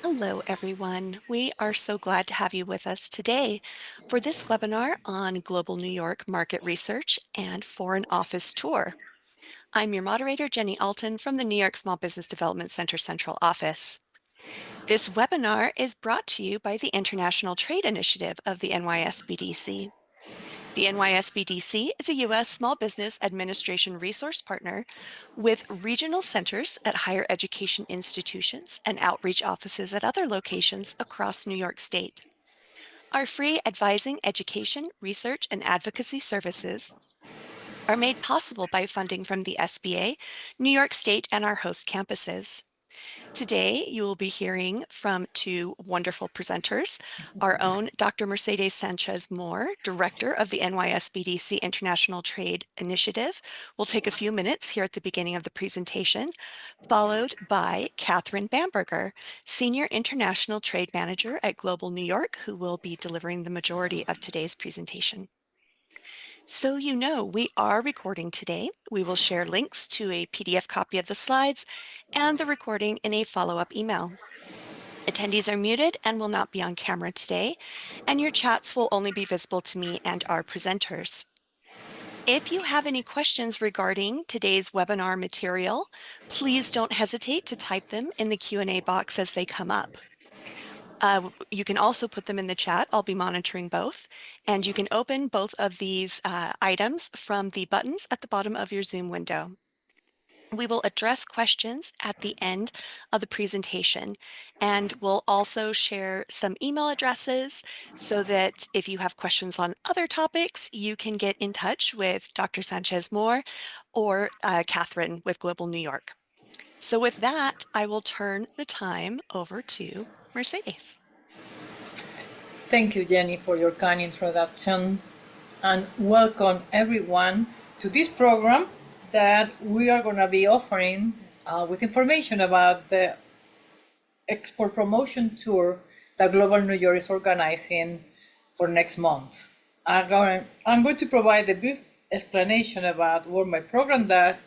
Hello, everyone. We are so glad to have you with us today for this webinar on Global New York Market Research and Foreign Office Tour. I'm your moderator, Jenny Alton from the New York Small Business Development Center Central Office. This webinar is brought to you by the International Trade Initiative of the NYSBDC. The NYSBDC is a U.S. small business administration resource partner with regional centers at higher education institutions and outreach offices at other locations across New York State. Our free advising, education, research, and advocacy services are made possible by funding from the SBA, New York State, and our host campuses. Today, you will be hearing from two wonderful presenters. Our own Dr. Mercedes Sanchez-Moore, Director of the NYSBDC International Trade Initiative, will take a few minutes here at the beginning of the presentation, followed by Kathryn Bamberger, Senior International Trade Manager at Global New York, who will be delivering the majority of today's presentation. So you know, we are recording today. We will share links to a PDF copy of the slides and the recording in a follow-up email. Attendees are muted and will not be on camera today, and your chats will only be visible to me and our presenters. If you have any questions regarding today's webinar material, please don't hesitate to type them in the Q&A box as they come up. You can also put them in the chat. I'll be monitoring both. And you can open both of these items from the buttons at the bottom of your Zoom window. We will address questions at the end of the presentation, and we'll also share some email addresses so that if you have questions on other topics, you can get in touch with Dr. Sanchez-Moore or Kathryn with Global New York. So with that, I will turn the time over to Mercedes. Thank you, Jenny, for your kind introduction, and welcome everyone to this program that we are going to be offering with information about the export promotion tour that Global New York is organizing for next month. I'm going to provide a brief explanation about what my program does,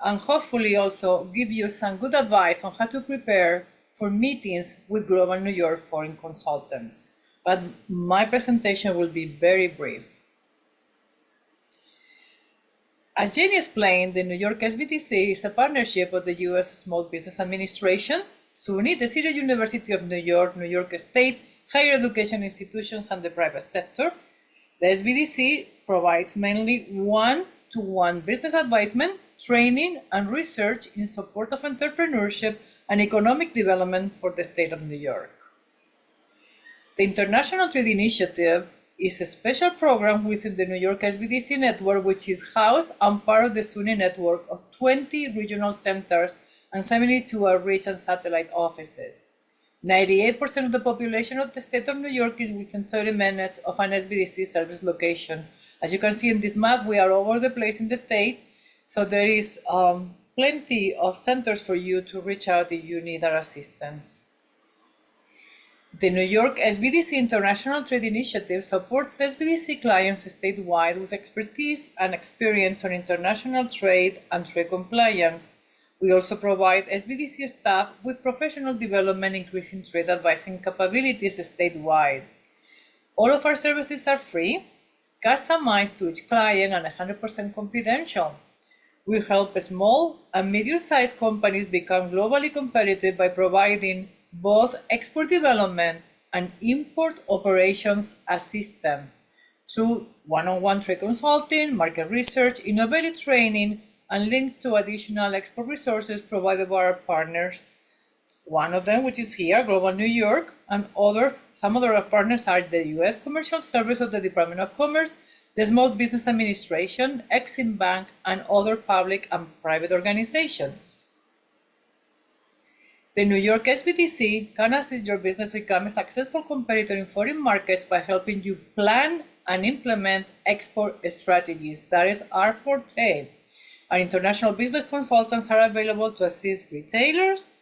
and hopefully also give you some good advice on how to prepare for meetings with Global New York foreign consultants. But my presentation will be very brief. As Jenny explained, the New York SBDC is a partnership of the U.S. Small Business Administration, SUNY, the City University of New York State, higher education institutions, and the private sector. The SBDC provides mainly one-to-one business advisement, training, and research in support of entrepreneurship and economic development for the state of New York. The International Trade Initiative is a special program within the New York SBDC network, which is housed and part of the SUNY network of 20 regional centers and 72 outreach and satellite offices. 98% of the population of the state of New York is within 30 minutes of an SBDC service location. As you can see in this map, we are all over the place in the state, so there is plenty of centers for you to reach out if you need our assistance. The New York SBDC International Trade Initiative supports SBDC clients statewide with expertise and experience on international trade and trade compliance. We also provide SBDC staff with professional development, increasing trade advising capabilities statewide. All of our services are free, customized to each client, and 100% confidential. We help small and medium-sized companies become globally competitive by providing both export development and import operations assistance through one-on-one trade consulting, market research, innovative training, and links to additional export resources provided by our partners. One of them, which is here, Global New York, and some other partners are the U.S. Commercial Service of the Department of Commerce, the Small Business Administration, Exim Bank, and other public and private organizations. The New York SBDC can assist your business become a successful competitor in foreign markets by helping you plan and implement export strategies. That is our forte. Our international business consultants are available to assist retailers,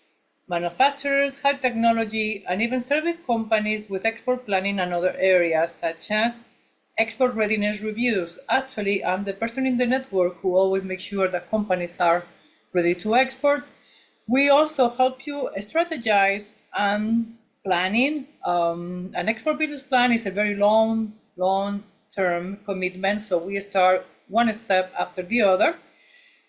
manufacturers, high technology, and even service companies with export planning and other areas such as export readiness reviews. Actually, I'm the person in the network who always makes sure that companies are ready to export. We also help you strategize and planning. An export business plan is a very long-term commitment, so we start one step after the other.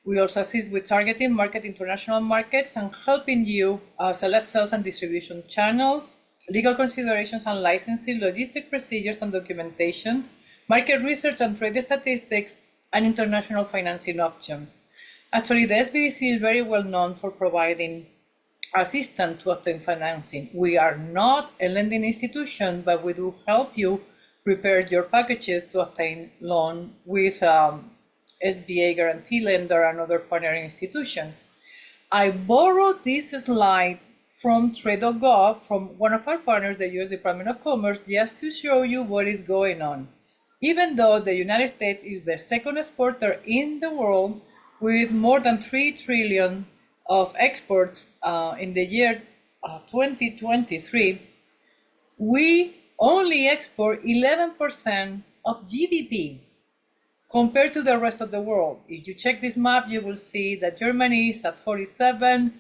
We also assist with targeting market international markets and helping you select sales and distribution channels, legal considerations and licensing, logistic procedures and documentation, market research and trade statistics, and international financing options. Actually, the SBDC is very well known for providing assistance to obtain financing. We are not a lending institution, but we do help you prepare your packages to obtain loan with SBA guarantee lender and other partnering institutions. I borrowed this slide from trade.gov from one of our partners, the US Department of Commerce, just to show you what is going on. Even though the United States is the second exporter in the world with more than 3 trillion of exports in the year 2023, we only export 11% of GDP compared to the rest of the world. If you check this map, you will see that Germany is at 47%,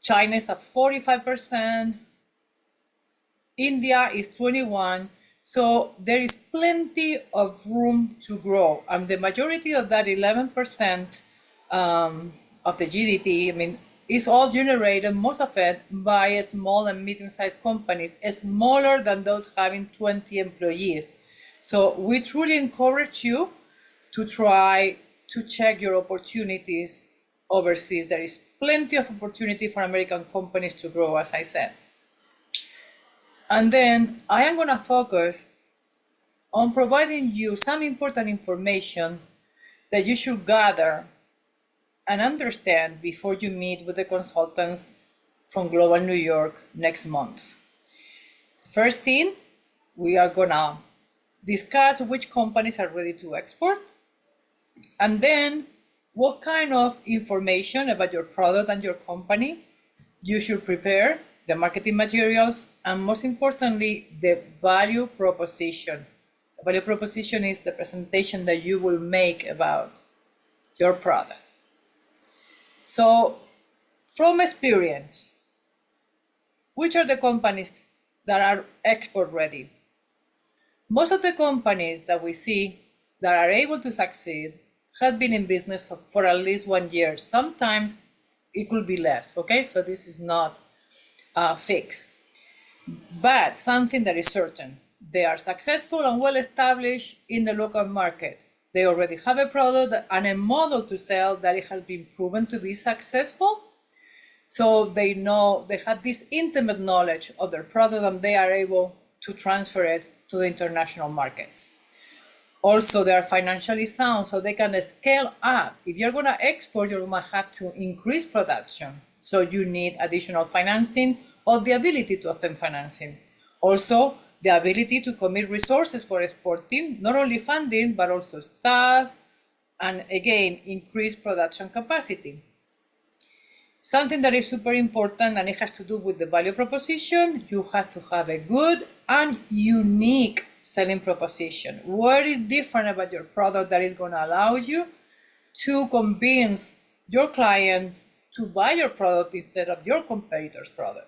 China is at 45%, India is 21%. So there is plenty of room to grow. And the majority of that 11% of the GDP, is all generated, most of it, by small and medium-sized companies, smaller than those having 20 employees. So we truly encourage you to try to check your opportunities overseas. There is plenty of opportunity for American companies to grow, as I said. And then I am going to focus on providing you some important information that you should gather and understand before you meet with the consultants from Global New York next month. First thing, we are going to discuss which companies are ready to export, and then what kind of information about your product and your company you should prepare, the marketing materials, and most importantly, the value proposition. The value proposition is the presentation that you will make about your product. So, from experience, which are the companies that are export ready? Most of the companies that we see that are able to succeed have been in business for at least 1 year. Sometimes it could be less, okay? So this is not fixed. But something that is certain, they are successful and well established in the local market. They already have a product and a model to sell that it has been proven to be successful. So they know, they have this intimate knowledge of their product and they are able to transfer it to the international markets. Also, they are financially sound, so they can scale up. If you're going to export, you're going to have to increase production. So you need additional financing or the ability to obtain financing. Also, the ability to commit resources for exporting, not only funding, but also staff, and again, increase production capacity. Something that is super important, and it has to do with the value proposition, you have to have a good and unique selling proposition. What is different about your product that is going to allow you to convince your clients to buy your product instead of your competitor's product?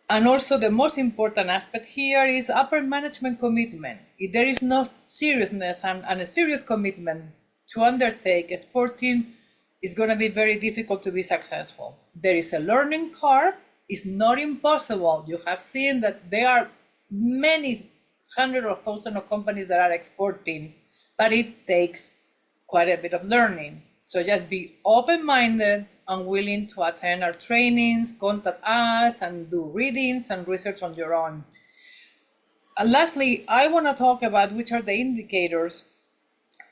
And also the most important aspect here is upper management commitment. If there is no seriousness and a serious commitment to undertake exporting, it's going to be very difficult to be successful. There is a learning curve. It's not impossible. You have seen that there are many hundreds of thousands of companies that are exporting, but it takes quite a bit of learning. So just be open-minded and willing to attend our trainings, contact us, and do readings and research on your own. And lastly, I want to talk about which are the indicators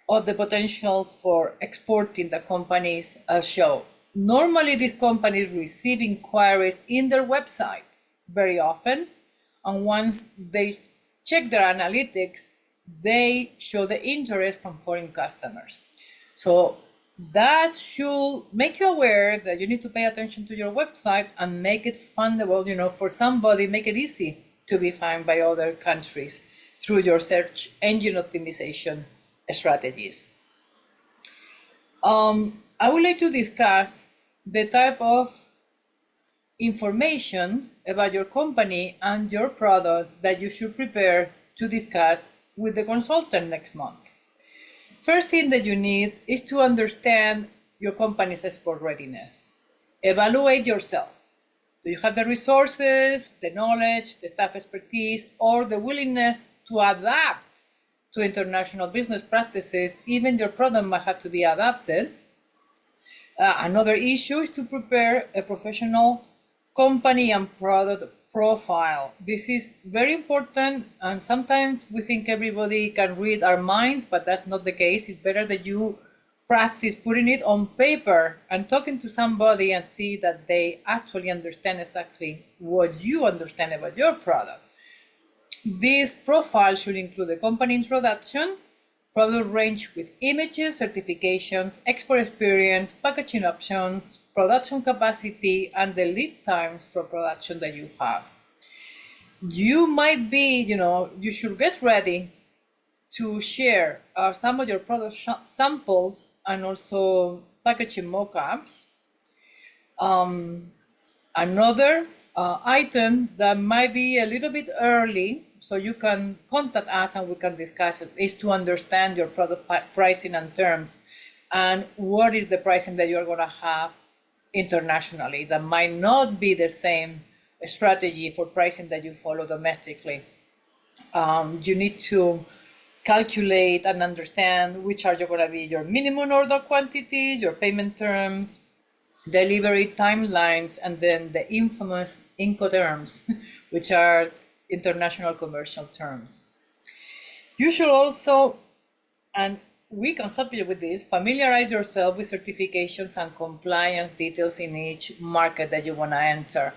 of the potential for exporting the companies show. Normally, these companies receive inquiries in their website very often, and once they check their analytics, they show the interest from foreign customers. So that should make you aware that you need to pay attention to your website and make it fundable, for somebody, make it easy to be found by other countries through your search engine optimization strategies. I would like to discuss the type of information about your company and your product that you should prepare to discuss with the consultant next month. First thing that you need is to understand your company's export readiness. Evaluate yourself. Do you have the resources, the knowledge, the staff expertise, or the willingness to adapt to international business practices? Even your product might have to be adapted. Another issue is to prepare a professional company and product profile. This is very important, and sometimes we think everybody can read our minds, but that's not the case. It's better that you practice putting it on paper and talking to somebody and see that they actually understand exactly what you understand about your product. This profile should include a company introduction, product range with images, certifications, export experience, packaging options, production capacity, and the lead times for production that you have. You might be, you should get ready to share some of your product samples and also packaging mockups. Another item that might be a little bit early, so you can contact us and we can discuss it, is to understand your product pricing and terms and what is the pricing that you're going to have internationally. That might not be the same strategy for pricing that you follow domestically. You need to calculate and understand which are going to be your minimum order quantities, your payment terms, delivery timelines, and then the infamous Incoterms, which are international commercial terms. You should also, and we can help you with this, familiarize yourself with certifications and compliance details in each market that you want to enter.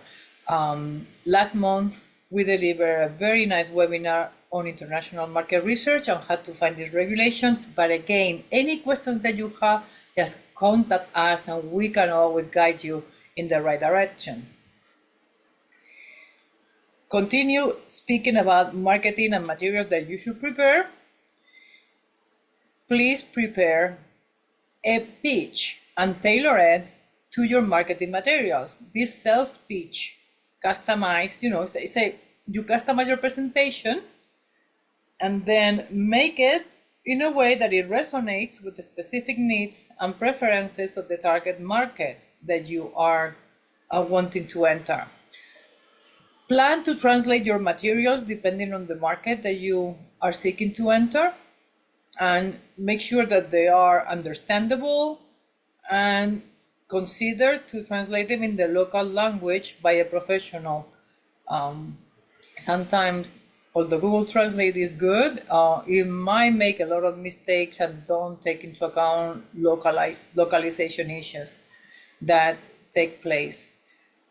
Last month, we delivered a very nice webinar on international market research on how to find these regulations. But again, any questions that you have, just contact us and we can always guide you in the right direction. Continue speaking about marketing and materials that you should prepare. Please prepare a pitch and tailor it to your marketing materials. This sales pitch, customize, say you customize your presentation and then make it in a way that it resonates with the specific needs and preferences of the target market that you are wanting to enter. Plan to translate your materials depending on the market that you are seeking to enter, and make sure that they are understandable, and consider to translate them in the local language by a professional. Sometimes, although Google Translate is good, it might make a lot of mistakes and don't take into account localization issues that take place.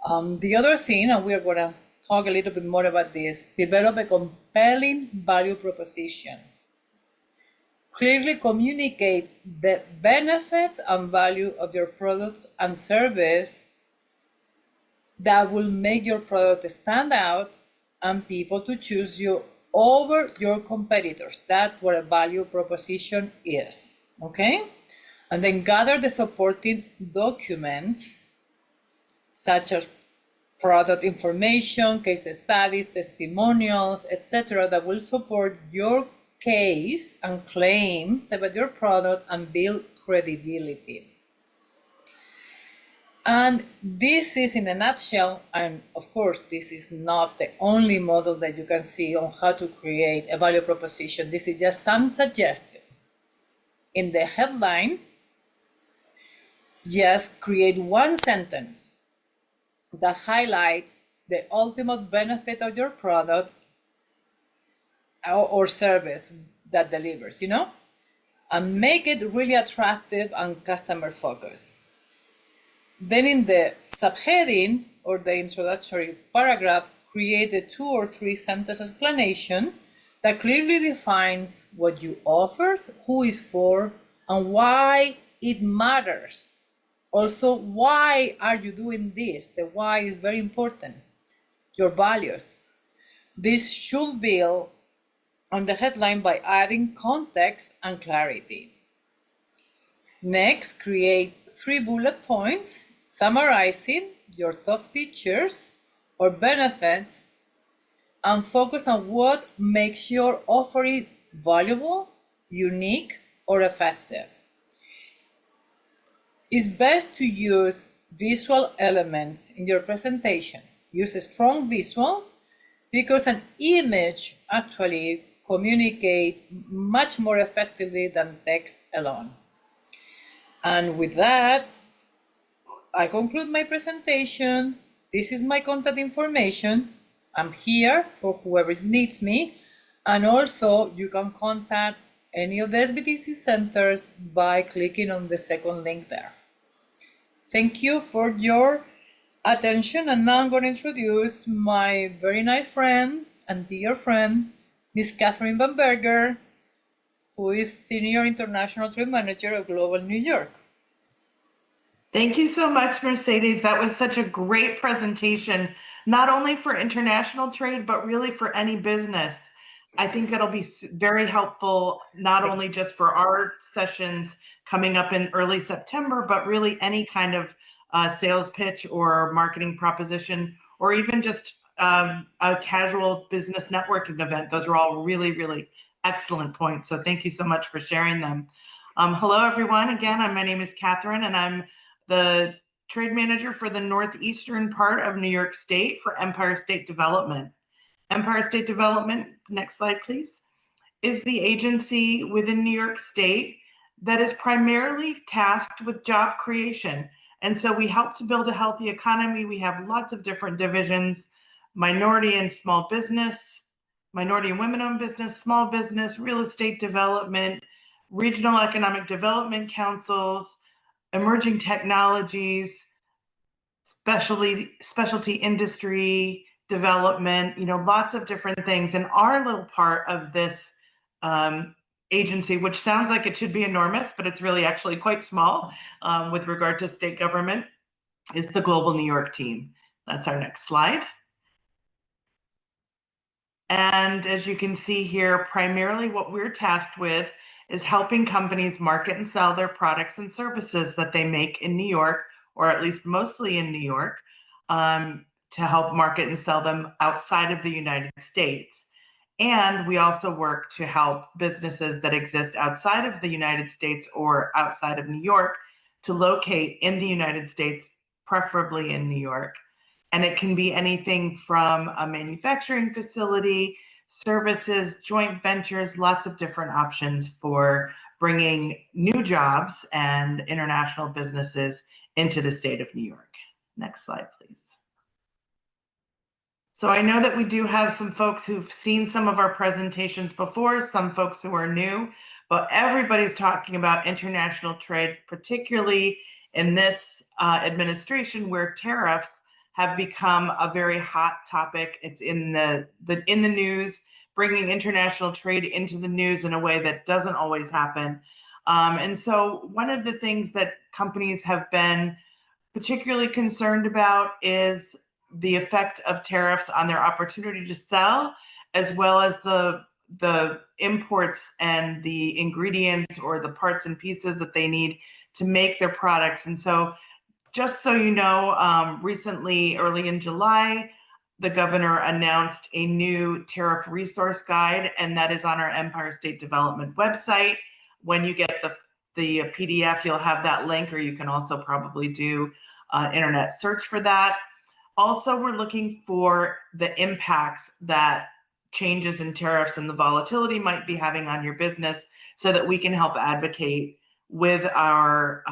The other thing, and we're going to talk a little bit more about this, develop a compelling value proposition. Clearly communicate the benefits and value of your products and service that will make your product stand out and people to choose you over your competitors. That's what a value proposition is, okay? And then gather the supporting documents such as product information, case studies, testimonials, etc., that will support your case and claims about your product and build credibility. And this is in a nutshell, and of course, this is not the only model that you can see on how to create a value proposition. This is just some suggestions. In the headline, just create one sentence that highlights the ultimate benefit of your product or service that delivers, and make it really attractive and customer focused. Then in the subheading or the introductory paragraph, create a 2 or 3 sentence explanation that clearly defines what you offer, who is for, and why it matters. Also, why are you doing this? The why is very important. Your values. This should build on the headline by adding context and clarity. Next, create 3 bullet points summarizing your top features or benefits, and focus on what makes your offering valuable, unique, or effective. It's best to use visual elements in your presentation. Use strong visuals because an image actually communicates much more effectively than text alone. And with that, I conclude my presentation. This is my contact information. I'm here for whoever needs me. And also, you can contact any of the SBTC centers by clicking on the second link there. Thank you for your attention. And now I'm going to introduce my very nice friend and dear friend, Miss Kathryn Bamberger, who is Senior International Trade Manager of Global New York. Thank you so much, Mercedes. That was such a great presentation, not only for international trade, but really for any business. I think it'll be very helpful, not only just for our sessions coming up in early September, but really any kind of sales pitch or marketing proposition, or even just a casual business networking event. Those are all really, really excellent points. So thank you so much for sharing them. Hello, everyone. Again, my name is Kathryn, and I'm the trade manager for the northeastern part of New York State for Empire State Development. Empire State Development, next slide please, is the agency within New York State that is primarily tasked with job creation. And so we help to build a healthy economy. We have lots of different divisions: minority and small business, minority and women-owned business, small business, real estate development, regional economic development councils, emerging technologies, specialty industry development, lots of different things. And our little part of this agency, which sounds like it should be enormous, but it's really actually quite small with regard to state government, is the Global New York team. That's our next slide. And as you can see here, primarily what we're tasked with is helping companies market and sell their products and services that they make in New York, or at least mostly in New York, to help market and sell them outside of the United States. And we also work to help businesses that exist outside of the United States or outside of New York to locate in the United States, preferably in New York. And it can be anything from a manufacturing facility, services, joint ventures, lots of different options for bringing new jobs and international businesses into the state of New York. Next slide, please. So I know that we do have some folks who've seen some of our presentations before, some folks who are new, but everybody's talking about international trade, particularly in this administration where tariffs have become a very hot topic. It's in the news, bringing international trade into the news in a way that doesn't always happen. And so one of the things that companies have been particularly concerned about is the effect of tariffs on their opportunity to sell, as well as the imports and the ingredients or the parts and pieces that they need to make their products. And so just so you know, recently, early in July, the governor announced a new tariff resource guide, and that is on our Empire State Development website. When you get the PDF, you'll have that link, or you can also probably do internet search for that. Also, we're looking for the impacts that changes in tariffs and the volatility might be having on your business so that we can help advocate with our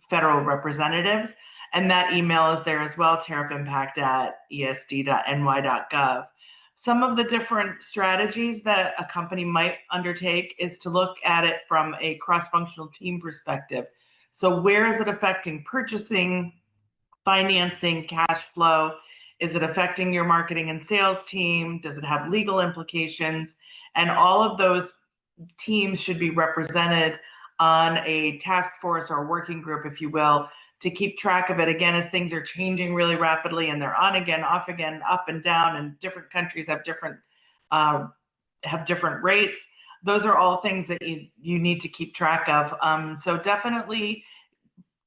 federal representatives. And that email is there as well, tariffimpact@esd.ny.gov. Some of the different strategies that a company might undertake is to look at it from a cross-functional team perspective. So where is it affecting purchasing, financing, cash flow? Is it affecting your marketing and sales team? Does it have legal implications? And all of those teams should be represented on a task force or a working group, if you will, to keep track of it. Again, as things are changing really rapidly and they're on again, off again, up and down, and different countries have different rates. Those are all things that you need to keep track of. So definitely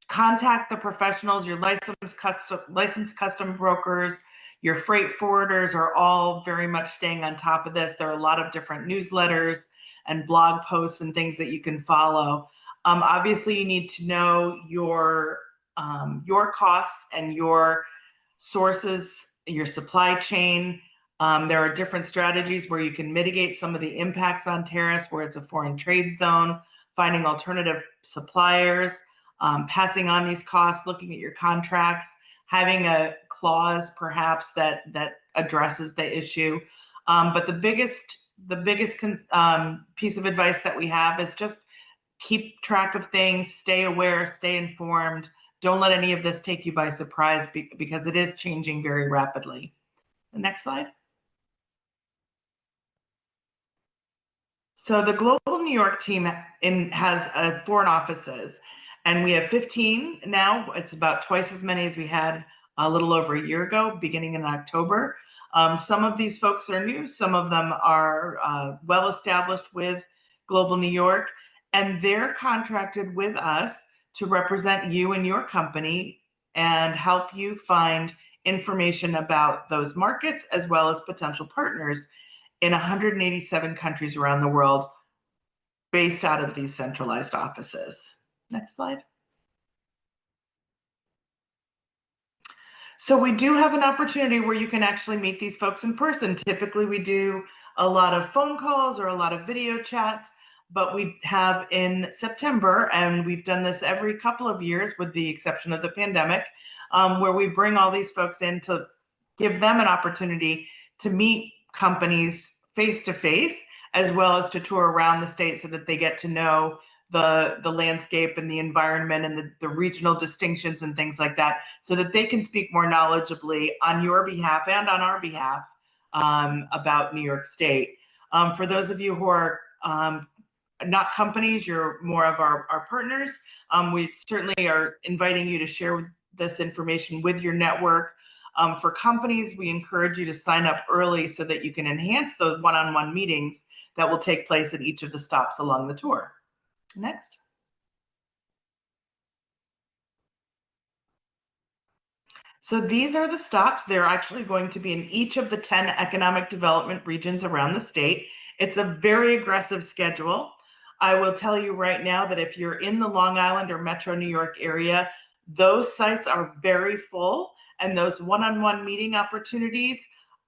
contact the professionals. Your licensed custom brokers, your freight forwarders are all very much staying on top of this. There are a lot of different newsletters and blog posts and things that you can follow. Obviously, you need to know your costs and your sources, your supply chain. There are different strategies where you can mitigate some of the impacts on tariffs where it's a foreign trade zone, finding alternative suppliers, passing on these costs, looking at your contracts, having a clause perhaps that addresses the issue. But the biggest piece of advice that we have is just keep track of things, stay aware, stay informed. Don't let any of this take you by surprise because it is changing very rapidly. The next slide. So the Global New York team has foreign offices, and we have 15 now. It's about twice as many as we had a little over a year ago, beginning in October. Some of these folks are new. Some of them are well established with Global New York, and they're contracted with us to represent you and your company and help you find information about those markets as well as potential partners in 187 countries around the world based out of these centralized offices. Next slide. So we do have an opportunity where you can actually meet these folks in person. Typically we do a lot of phone calls or a lot of video chats, but we have in September, and we've done this every couple of years with the exception of the pandemic, where we bring all these folks in to give them an opportunity to meet companies face-to-face, as well as to tour around the state so that they get to know the landscape and the environment and the regional distinctions and things like that, so that they can speak more knowledgeably on your behalf and on our behalf about New York State. For those of you who are not companies, you're more of our partners, we certainly are inviting you to share this information with your network. For companies, we encourage you to sign up early so that you can enhance those one-on-one meetings that will take place at each of the stops along the tour. Next. So these are the stops. They're actually going to be in each of the 10 economic development regions around the state. It's a very aggressive schedule. I will tell you right now that if you're in the Long Island or Metro New York area, those sites are very full, and those one-on-one meeting opportunities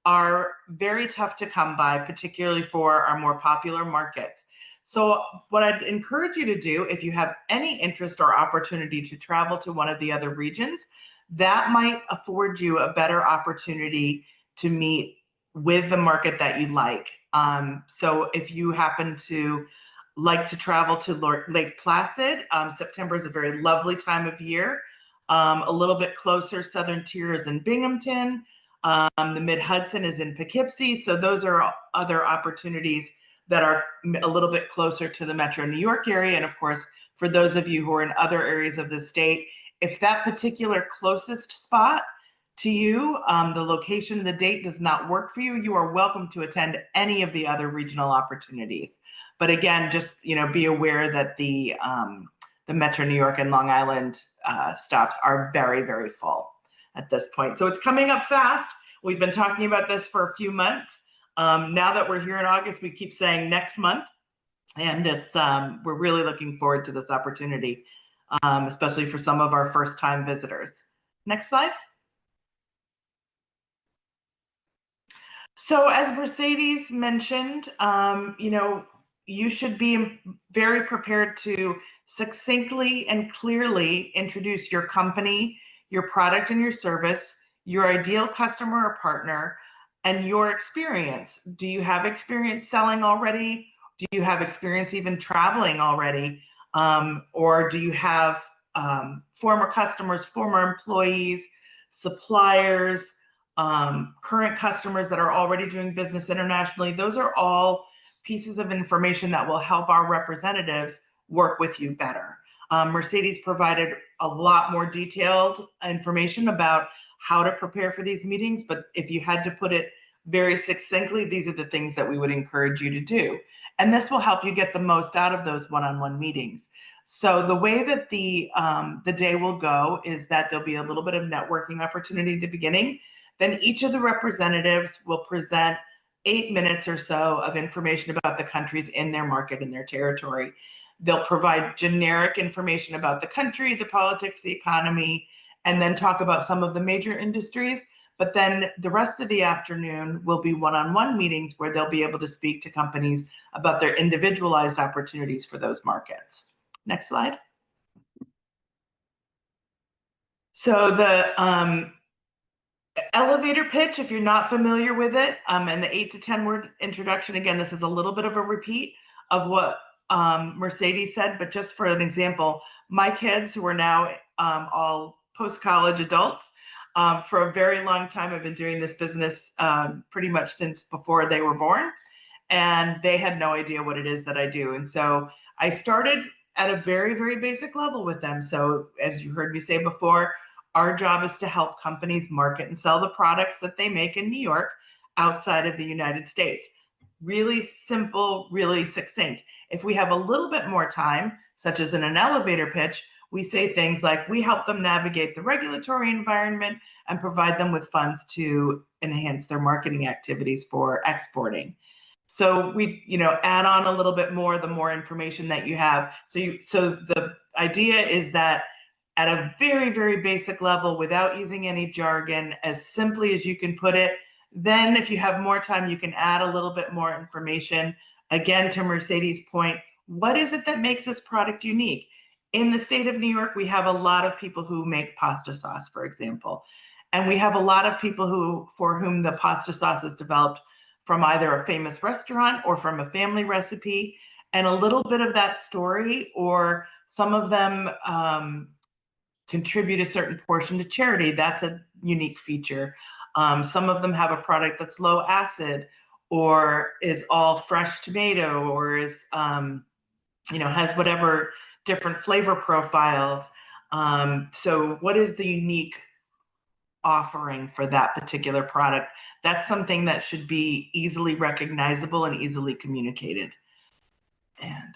are very tough to come by, particularly for our more popular markets. So what I'd encourage you to do, if you have any interest or opportunity to travel to one of the other regions, that might afford you a better opportunity to meet with the market that you like. So if you happen to like to travel to Lake Placid, September is a very lovely time of year. A little bit closer, Southern Tier is in Binghamton. The Mid-Hudson is in Poughkeepsie. So those are other opportunities that are a little bit closer to the Metro New York area. And of course, for those of you who are in other areas of the state, if that particular closest spot to you, the location, the date does not work for you, you are welcome to attend any of the other regional opportunities. But again, just be aware that the Metro New York and Long Island stops are very, very full at this point. So it's coming up fast. We've been talking about this for a few months. Now that we're here in August, we keep saying next month, and it's we're really looking forward to this opportunity, especially for some of our first-time visitors. Next slide. So as Mercedes mentioned, you should be very prepared to succinctly and clearly introduce your company, your product and your service, your ideal customer or partner, and your experience. Do you have experience selling already? Do you have experience even traveling already? Or do you have former customers, former employees, suppliers, current customers that are already doing business internationally? Those are all pieces of information that will help our representatives work with you better. Mercedes provided a lot more detailed information about how to prepare for these meetings, but if you had to put it very succinctly, these are the things that we would encourage you to do. And this will help you get the most out of those one-on-one meetings. So the way that the day will go is that there'll be a little bit of networking opportunity at the beginning. Then each of the representatives will present 8 minutes or so of information about the countries in their market, in their territory. They'll provide generic information about the country, the politics, the economy, and then talk about some of the major industries. But then the rest of the afternoon will be one-on-one meetings where they'll be able to speak to companies about their individualized opportunities for those markets. Next slide. So the elevator pitch, if you're not familiar with it, and the 8 to 10 word introduction, again, this is a little bit of a repeat of what Mercedes said, but just for an example, my kids who are now all post-college adults, for a very long time, I've been doing this business pretty much since before they were born, and they had no idea what it is that I do. And so I started at a very, very basic level with them. So as you heard me say before, our job is to help companies market and sell the products that they make in New York outside of the United States. Really simple, really succinct. If we have a little bit more time, such as in an elevator pitch, we say things like, we help them navigate the regulatory environment and provide them with funds to enhance their marketing activities for exporting. So we, add on a little bit more, the more information that you have. So the idea is that at a very, very basic level, without using any jargon, as simply as you can put it, then if you have more time, you can add a little bit more information. Again, to Mercedes' point, what is it that makes this product unique? In the state of New York, we have a lot of people who make pasta sauce, for example. And we have a lot of people for whom the pasta sauce is developed from either a famous restaurant or from a family recipe. And a little bit of that story, or some of them contribute a certain portion to charity. That's a unique feature. Some of them have a product that's low acid, or is all fresh tomato, or is, has whatever different flavor profiles. So what is the unique offering for that particular product? That's something that should be easily recognizable and easily communicated. And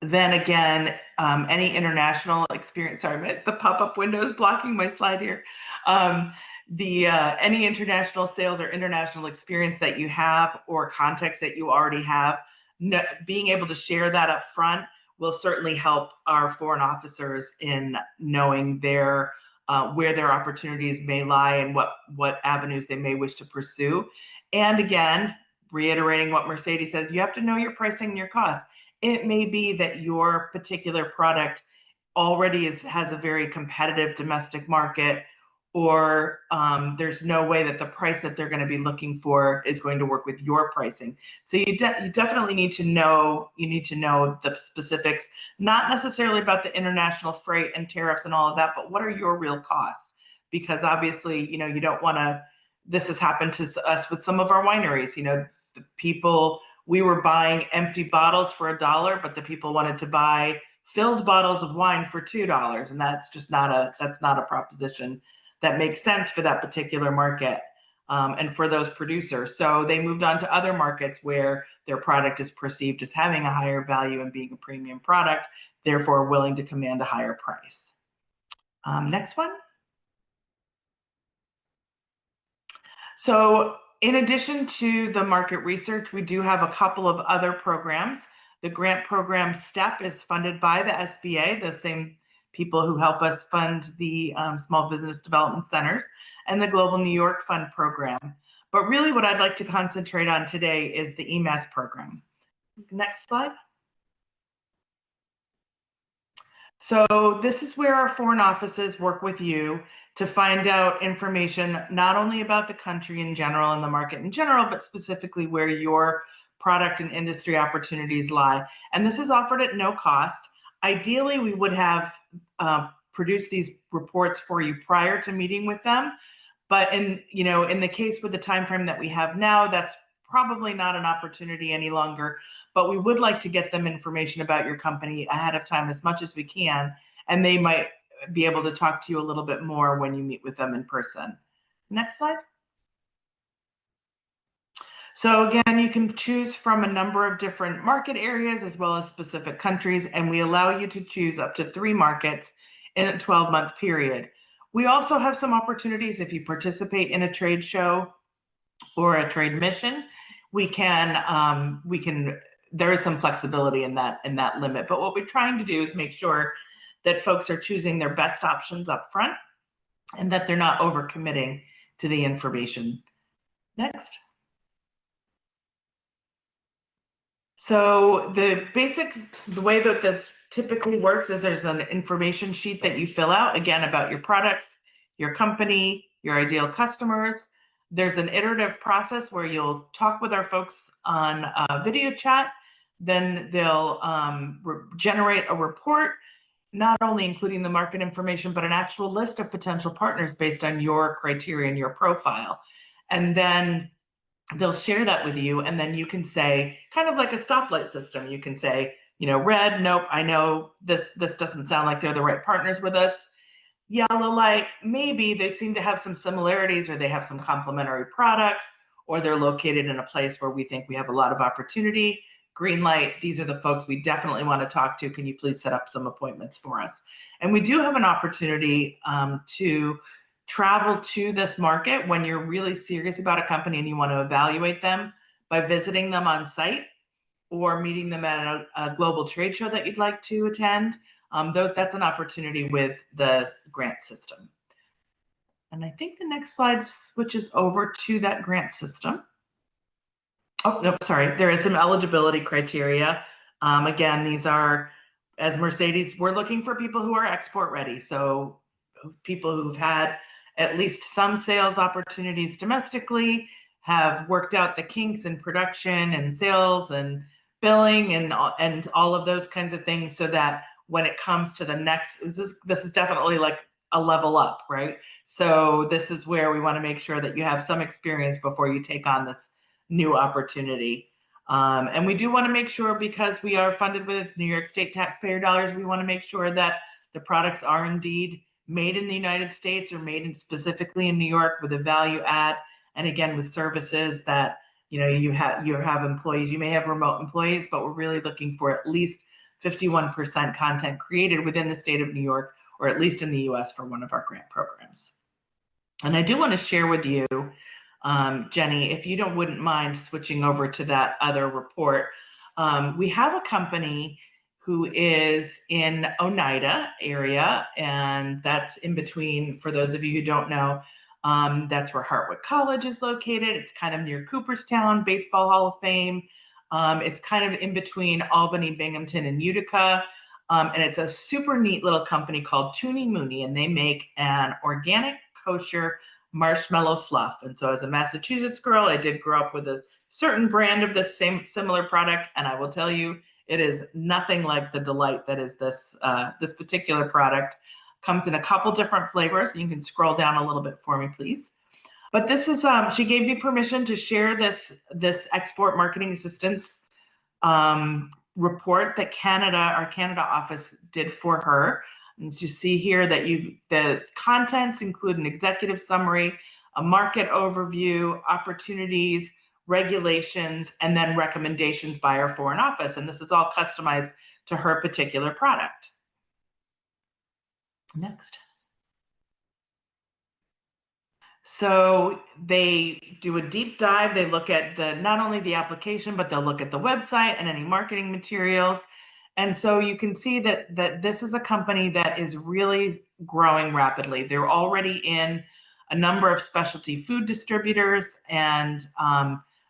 then again, any international experience, sorry, the pop-up window is blocking my slide here. Any international sales or international experience that you have, or context that you already have, being able to share that up front will certainly help our foreign officers in knowing where their opportunities may lie and what avenues they may wish to pursue. And again, reiterating what Mercedes says, you have to know your pricing and your costs. It may be that your particular product already has a very competitive domestic market, or there's no way that the price that they're going to be looking for is going to work with your pricing. So you definitely need to know. You need to know the specifics, not necessarily about the international freight and tariffs and all of that, but what are your real costs? Because obviously, you don't want to. This has happened to us with some of our wineries. The people, we were buying empty bottles for $1, but the people wanted to buy filled bottles of wine for $2, and that's just not a proposition that makes sense for that particular market and for those producers. So they moved on to other markets where their product is perceived as having a higher value and being a premium product, therefore willing to command a higher price. Next one. So in addition to the market research, we do have a couple of other programs. The grant program STEP is funded by the SBA, the same people who help us fund the Small Business Development Centers, and the Global New York Fund program. But really what I'd like to concentrate on today is the EMAS program. Next slide. So this is where our foreign offices work with you to find out information not only about the country in general and the market in general, but specifically where your product and industry opportunities lie. And this is offered at no cost. Ideally, we would have produced these reports for you prior to meeting with them. But in the case with the time frame that we have now, that's probably not an opportunity any longer. But we would like to get them information about your company ahead of time as much as we can, and they might be able to talk to you a little bit more when you meet with them in person. Next slide. So again, you can choose from a number of different market areas as well as specific countries, and we allow you to choose up to 3 markets in a 12-month period. We also have some opportunities if you participate in a trade show or a trade mission. There is some flexibility in that limit, but what we're trying to do is make sure that folks are choosing their best options up front and that they're not overcommitting to the information. Next. So the way that this typically works is there's an information sheet that you fill out, again, about your products, your company, your ideal customers. There's an iterative process where you'll talk with our folks on a video chat. Then they'll generate a report, not only including the market information, but an actual list of potential partners based on your criteria and your profile. And then they'll share that with you, and then you can say, kind of like a stoplight system, you can say, red, nope, I know this doesn't sound like they're the right partners with us. Yellow light, maybe they seem to have some similarities, or they have some complementary products, or they're located in a place where we think we have a lot of opportunity. Green light, these are the folks we definitely want to talk to. Can you please set up some appointments for us? And we do have an opportunity to travel to this market when you're really serious about a company and you want to evaluate them by visiting them on site or meeting them at a global trade show that you'd like to attend. That's an opportunity with the grant system. And I think the next slide switches over to that grant system. Oh, no, sorry. There is some eligibility criteria. Again, these are, as Mercedes, we're looking for people who are export ready. So people who've had at least some sales opportunities domestically, have worked out the kinks in production and sales and billing and all of those kinds of things, so that when it comes to the next, this is definitely like a level up, right? So this is where we want to make sure that you have some experience before you take on this new opportunity. And we do want to make sure, because we are funded with New York State taxpayer dollars, we want to make sure that the products are indeed made in the United States or made specifically in New York with a value add. And again, with services that, you have employees, you may have remote employees, but we're really looking for at least 51% content created within the state of New York, or at least in the US, for one of our grant programs. And I do want to share with you, Jenny, if you wouldn't mind switching over to that other report. We have a company who is in Oneida area, and that's in between, for those of you who don't know, that's where Hartwick College is located. It's kind of near Cooperstown, Baseball Hall of Fame. It's kind of in between Albany, Binghamton, and Utica. And it's a super neat little company called Toonie Mooney, and they make an organic kosher marshmallow fluff. And so as a Massachusetts girl, I did grow up with a certain brand of this similar product, and I will tell you, it is nothing like the delight that is this particular product. Comes in a couple different flavors. You can scroll down a little bit for me, please. But this is, she gave me permission to share this export marketing assistance report that our Canada office did for her. And you see here that the contents include an executive summary, a market overview, opportunities, regulations, and then recommendations by our foreign office. And this is all customized to her particular product. Next. So they do a deep dive. They look at not only the application, but they'll look at the website and any marketing materials. And so you can see that this is a company that is really growing rapidly. They're already in a number of specialty food distributors and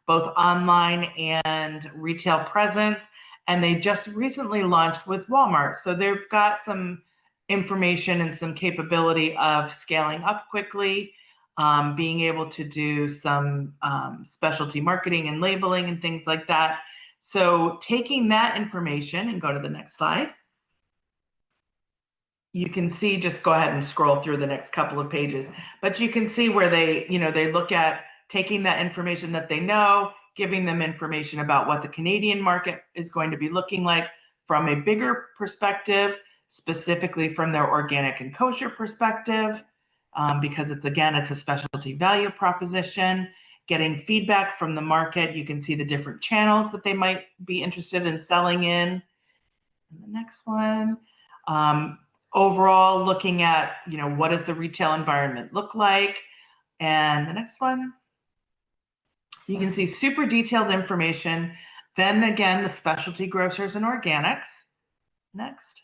both online and retail presence. And they just recently launched with Walmart. So they've got some information and some capability of scaling up quickly, being able to do some specialty marketing and labeling and things like that. So taking that information, and go to the next slide, you can see, just go ahead and scroll through the next couple of pages, but you can see where they look at taking that information that they know, giving them information about what the Canadian market is going to be looking like from a bigger perspective, specifically from their organic and kosher perspective, because it's a specialty value proposition, getting feedback from the market. You can see the different channels that they might be interested in selling in. And the next one, overall looking at, what does the retail environment look like? And the next one, you can see super detailed information. Then again, the specialty grocers and organics. Next.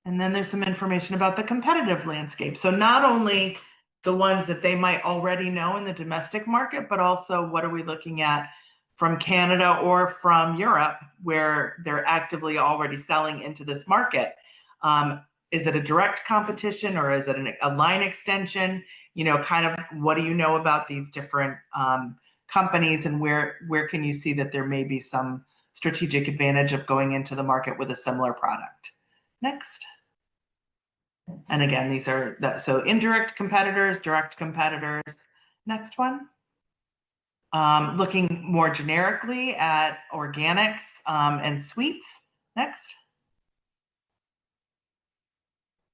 And then there's some information about the competitive landscape. So not only the ones that they might already know in the domestic market, but also what are we looking at from Canada or from Europe, where they're actively already selling into this market. Is it a direct competition, or is it a line extension? Kind of what do you know about these different companies, and where can you see that there may be some strategic advantage of going into the market with a similar product? Next. And again, these are so indirect competitors, direct competitors. Next one. Looking more generically at organics and sweets. Next.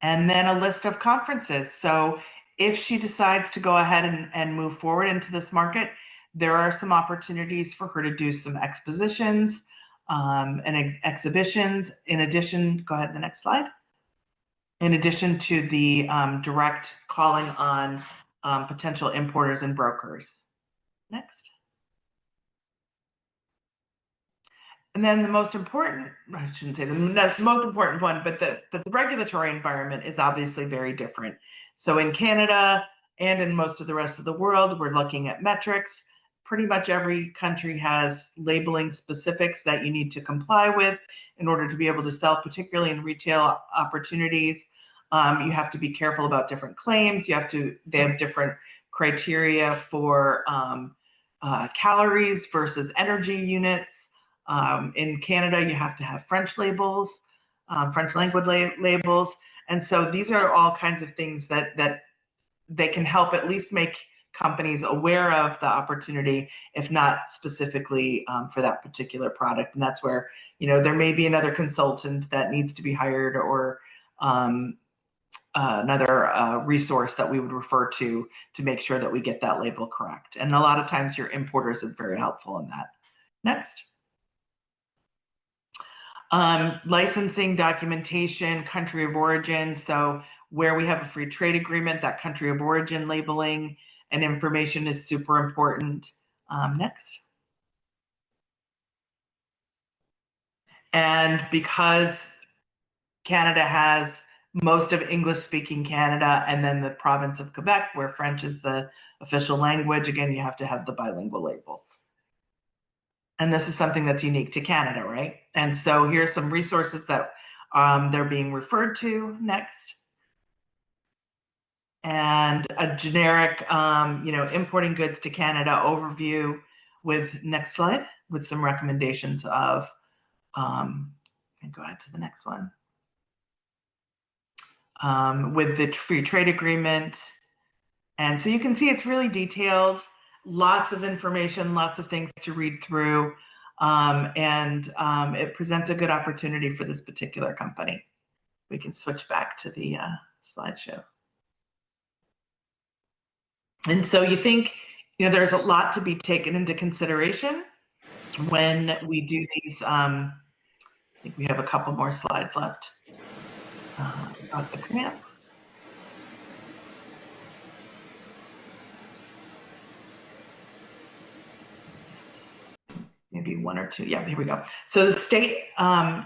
And then a list of conferences. So if she decides to go ahead and move forward into this market, there are some opportunities for her to do some expositions and exhibitions. In addition, go ahead to the next slide. In addition to the direct calling on potential importers and brokers. Next. And then the most important, I shouldn't say the most important one, but the regulatory environment is obviously very different. So in Canada and in most of the rest of the world, we're looking at metrics. Pretty much every country has labeling specifics that you need to comply with in order to be able to sell, particularly in retail opportunities. You have to be careful about different claims. They have different criteria for calories versus energy units. In Canada, you have to have French labels, French language labels. And so these are all kinds of things that they can help at least make companies aware of the opportunity, if not specifically for that particular product. And that's where, there may be another consultant that needs to be hired, or another resource that we would refer to make sure that we get that label correct. And a lot of times your importers are very helpful in that. Next. Licensing, documentation, country of origin. So where we have a free trade agreement, that country of origin labeling and information is super important. Next. And because Canada has most of English-speaking Canada, and then the province of Quebec, where French is the official language, again, you have to have the bilingual labels. And this is something that's unique to Canada, right? And so here's some resources that they're being referred to. Next. And a generic, importing goods to Canada overview with, next slide, with some recommendations of, and go ahead to the next one. With the free trade agreement. And so you can see it's really detailed, lots of information, lots of things to read through. And it presents a good opportunity for this particular company. We can switch back to the slideshow. And so you think, there's a lot to be taken into consideration when we do these. I think we have a couple more slides left about the commands. Maybe one or two. Yeah, here we go. So the State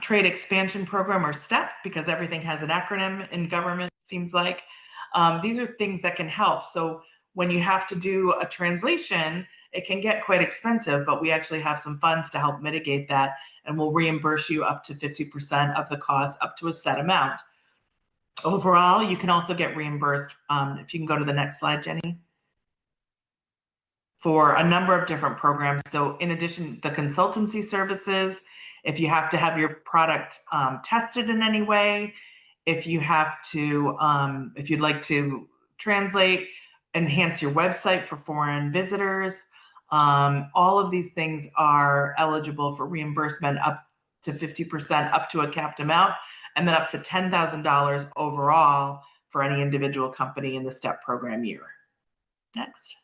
Trade Expansion Program, or STEP, because everything has an acronym in government, seems like. These are things that can help. So when you have to do a translation, it can get quite expensive, but we actually have some funds to help mitigate that, and we'll reimburse you up to 50% of the cost, up to a set amount. Overall, you can also get reimbursed, if you can go to the next slide, Jenny, for a number of different programs. So in addition, the consultancy services, if you have to have your product tested in any way, if you have to, if you'd like to translate, enhance your website for foreign visitors, all of these things are eligible for reimbursement up to 50%, up to a capped amount, and then up to $10,000 overall for any individual company in the STEP program year. Next.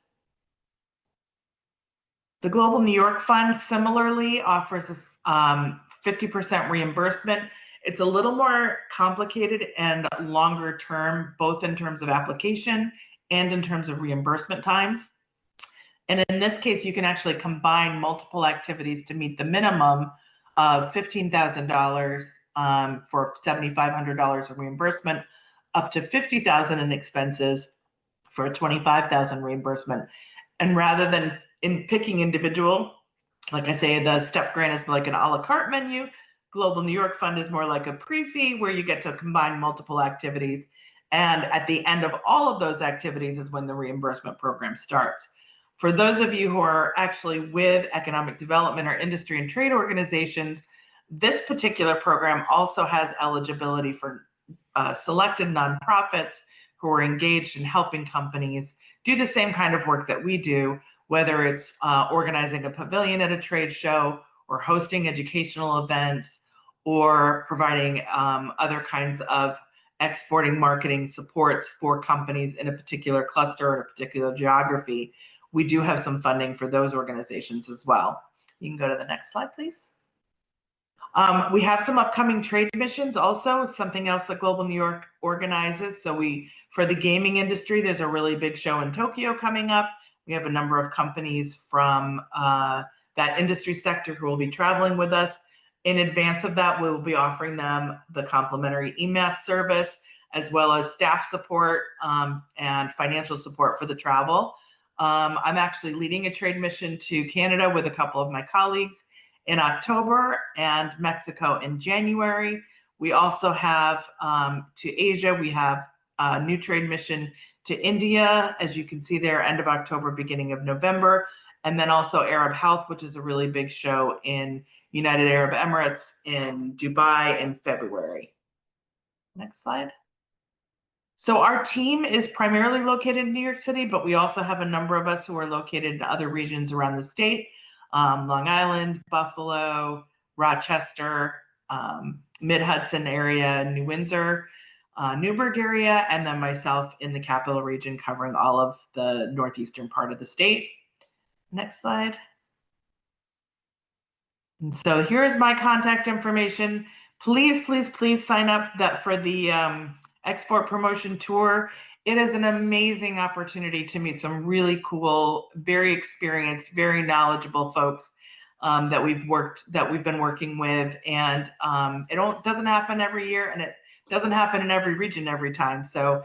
The Global New York Fund similarly offers a 50% reimbursement. It's a little more complicated and longer term, both in terms of application and in terms of reimbursement times. And in this case, you can actually combine multiple activities to meet the minimum of $15,000 for $7,500 of reimbursement, up to $50,000 in expenses for a $25,000 reimbursement. And rather than in picking individual, like I say, the STEP grant is like an a la carte menu. Global New York Fund is more like a pre-fee where you get to combine multiple activities. And at the end of all of those activities is when the reimbursement program starts. For those of you who are actually with economic development or industry and trade organizations, this particular program also has eligibility for selected nonprofits who are engaged in helping companies do the same kind of work that we do, whether it's organizing a pavilion at a trade show or hosting educational events or providing other kinds of exporting marketing supports for companies in a particular cluster or a particular geography. We do have some funding for those organizations as well. You can go to the next slide, please. We have some upcoming trade missions also, something else that Global New York organizes. So for the gaming industry, there's a really big show in Tokyo coming up. We have a number of companies from that industry sector who will be traveling with us. In advance of that, we'll be offering them the complimentary EMAS service, as well as staff support and financial support for the travel. I'm actually leading a trade mission to Canada with a couple of my colleagues in October and Mexico in January. We also have to Asia, we have a new trade mission to India, as you can see there, end of October, beginning of November. And then also Arab Health, which is a really big show in United Arab Emirates in Dubai in February. Next slide. So our team is primarily located in New York City, but we also have a number of us who are located in other regions around the state. Long Island, Buffalo, Rochester, Mid-Hudson area, New Windsor, Newburgh area, and then myself in the Capital Region covering all of the northeastern part of the state. Next slide. And so here's my contact information. Please, please, please sign up for the export promotion tour. It is an amazing opportunity to meet some really cool, very experienced, very knowledgeable folks that we've been working with, and it doesn't happen every year, and it doesn't happen in every region every time. So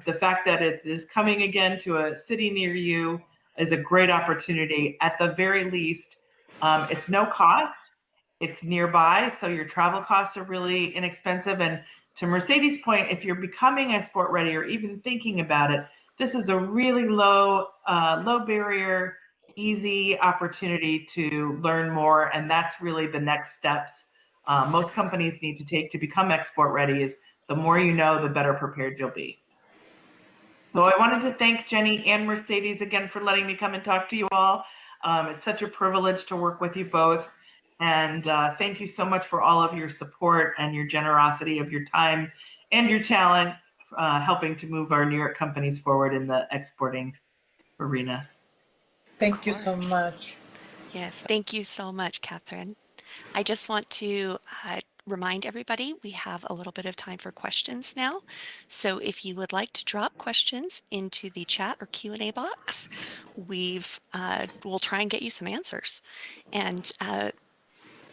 the fact that it is coming again to a city near you is a great opportunity. At the very least, it's no cost. It's nearby, so your travel costs are really inexpensive. And to Mercedes' point, if you're becoming export ready or even thinking about it, this is a really low barrier, easy opportunity to learn more. And that's really the next steps most companies need to take to become export ready. Is the more you know, the better prepared you'll be. So I wanted to thank Jenny and Mercedes again for letting me come and talk to you all. It's such a privilege to work with you both. And thank you so much for all of your support and your generosity of your time and your talent helping to move our New York companies forward in the exporting arena. Thank you so much. Yes, thank you so much, Kathryn. I just want to remind everybody we have a little bit of time for questions now. So if you would like to drop questions into the chat or Q&A box, we'll try and get you some answers. And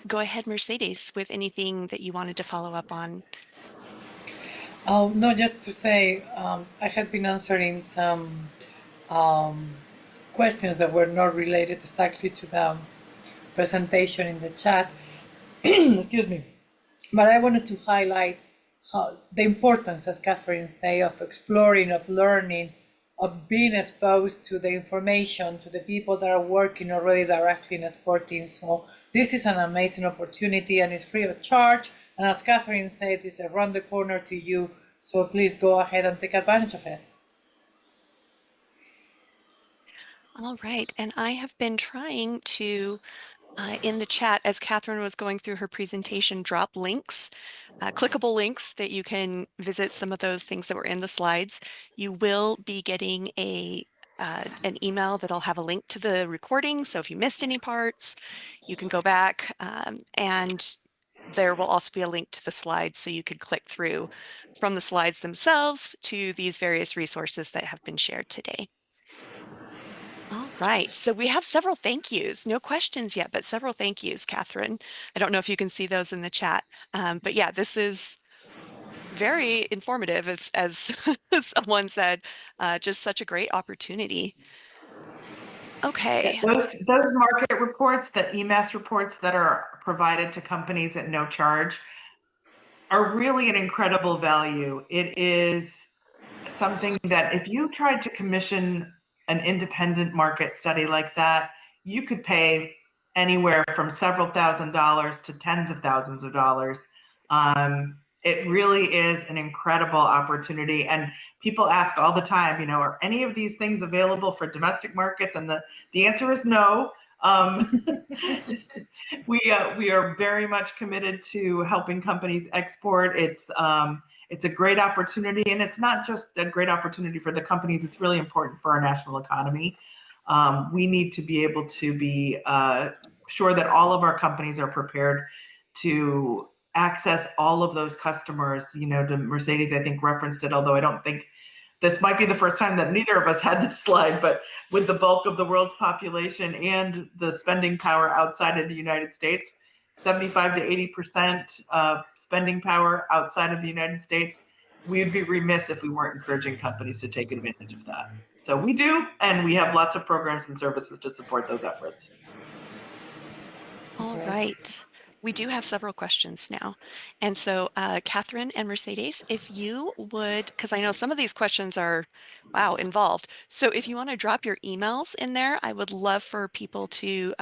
go ahead, Mercedes, with anything that you wanted to follow up on. Oh, no, just to say, I had been answering some questions that were not related exactly to the presentation in the chat. Excuse me. But I wanted to highlight the importance, as Kathryn said, of exploring, of learning, of being exposed to the information, to the people that are working already directly in exporting. So this is an amazing opportunity and it's free of charge. And as Kathryn said, it's around the corner to you. So please go ahead and take advantage of it. All right, and I have been trying to, in the chat, as Kathryn was going through her presentation, drop links, clickable links that you can visit some of those things that were in the slides. You will be getting a an email that'll have a link to the recording. So if you missed any parts, you can go back, and there will also be a link to the slides so you could click through from the slides themselves to these various resources that have been shared today. All right, so we have several thank yous. No questions yet, but several thank yous, Kathryn. I don't know if you can see those in the chat, but yeah, this is very informative, as someone said, just such a great opportunity. Okay. Those market reports, the EMAS reports that are provided to companies at no charge, are really an incredible value. It is something that if you tried to commission an independent market study like that, you could pay anywhere from several $1,000s to tens of thousands of dollars. It really is an incredible opportunity. And people ask all the time, you know, are any of these things available for domestic markets? And the answer is no. We are very much committed to helping companies export. It's a great opportunity, and it's not just a great opportunity for the companies. It's really important for our national economy. We need to be able to be sure that all of our companies are prepared to access all of those customers. You know, Mercedes, I think, referenced it, although I don't think this might be the first time that neither of us had this slide, but with the bulk of the world's population and the spending power outside of the United States, 75 to 80% spending power outside of the United States, we would be remiss if we weren't encouraging companies to take advantage of that. So we do, and we have lots of programs and services to support those efforts. All right. We do have several questions now. And so, Kathryn and Mercedes, if you would, because I know some of these questions are, wow, involved. So if you want to drop your emails in there, I would love for people to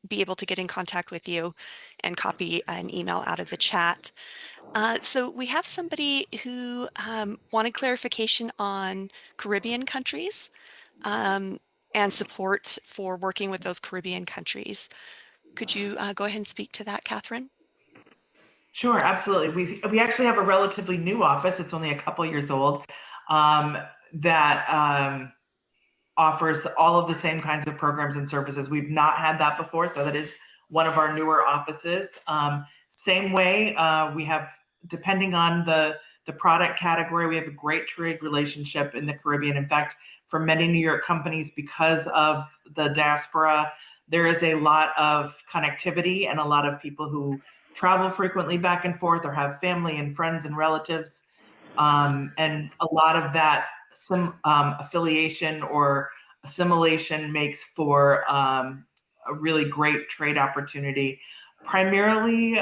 be able to get in contact with you and copy an email out of the chat. So we have somebody who wanted clarification on Caribbean countries and support for working with those Caribbean countries. Could you go ahead and speak to that, Kathryn? Sure, absolutely. We actually have a relatively new office. It's only a couple years old, that offers all of the same kinds of programs and services. We've not had that before, so that is one of our newer offices. Same way, we have, depending on the product category, we have a great trade relationship in the Caribbean. In fact, for many New York companies, because of the diaspora, there is a lot of connectivity and a lot of people who travel frequently back and forth or have family and friends and relatives. And a lot of that affiliation or assimilation makes for a really great trade opportunity. Primarily